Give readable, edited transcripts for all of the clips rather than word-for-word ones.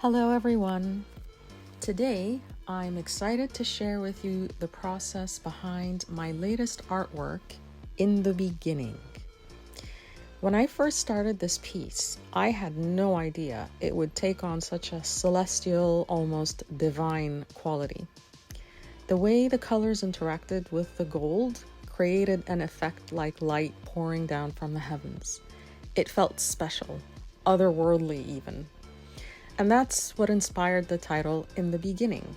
Hello everyone. Today I'm excited to share with you the process behind my latest artwork, In the Beginning. When I first started this piece, I had no idea it would take on such a celestial, almost divine quality. The way the colors interacted with the gold created an effect like light pouring down from the heavens. It felt special, otherworldly even. And that's what inspired the title In the Beginning.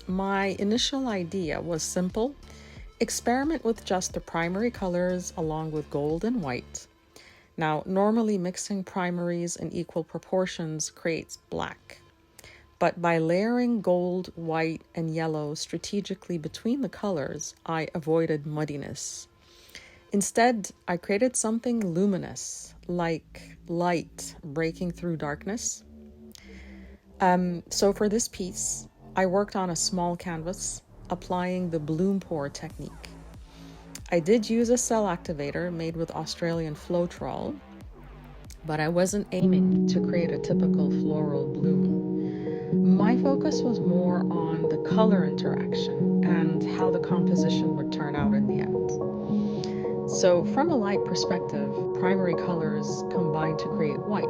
My initial idea was simple: experiment with just the primary colors along with gold and white. Now, normally mixing primaries in equal proportions creates black. But by layering gold, white, and yellow strategically between the colors, I avoided muddiness. Instead, I created something luminous, like light breaking through darkness. So for this piece, I worked on a small canvas, applying the bloom pour technique. I did use a cell activator made with Australian Floetrol, but I wasn't aiming to create a typical floral bloom. My focus was more on the color interaction and how the composition would turn out in the end. So from a light perspective, primary colors combine to create white.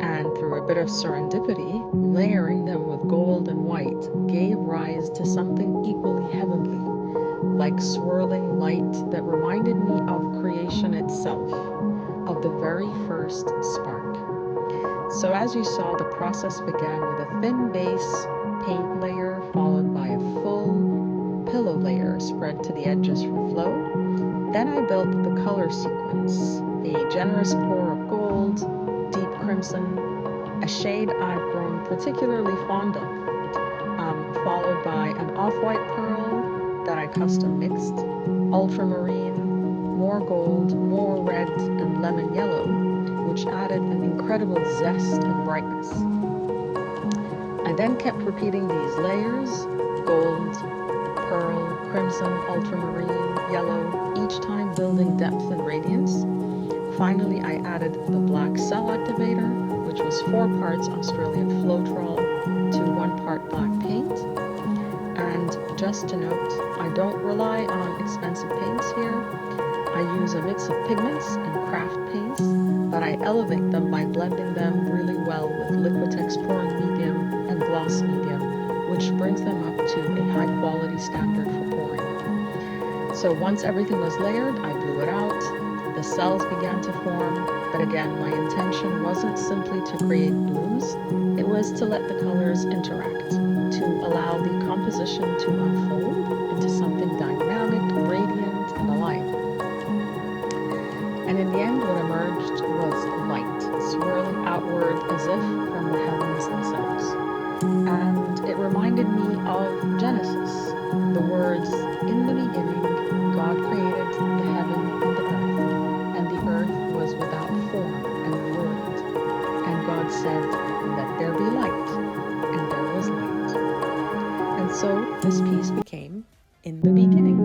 And through a bit of serendipity, layering them with gold and white gave rise to something equally heavenly, like swirling light that reminded me of creation itself, of the very first spark. So as you saw, the process began with a thin base paint layer followed by a full pillow layer spread to the edges for flow. Then I built the color sequence, a generous pour of gold, deep crimson, a shade I've grown particularly fond of, followed by an off-white pearl that I custom mixed, ultramarine, more gold, more red, and lemon yellow, which added an incredible zest and brightness. I then kept repeating these layers: gold, pearl, crimson, ultramarine, yellow, each time building depth and radiance. Finally, I added the black cell activator, which was 4 parts Australian Floetrol to 1 part black paint. And just to note, I don't rely on expensive paints here. I use a mix of pigments and craft paints, but I elevate them by blending them really well with Liquitex pouring medium and gloss medium, which brings them up to a high quality standard for pouring. So once everything was layered, I blew it out. The cells began to form, but again, my intention wasn't simply to create blooms, it was to let the colors interact, to allow the composition to unfold into something dynamic, radiant, and alive. And in the end, what emerged was light, swirling outward as if from the heavens themselves. And it reminded me of Genesis, the words, "In the beginning, God created the heaven and the earth, and the earth was without form and void. And God said, let there be light, and there was light." And so this piece became In the Beginning.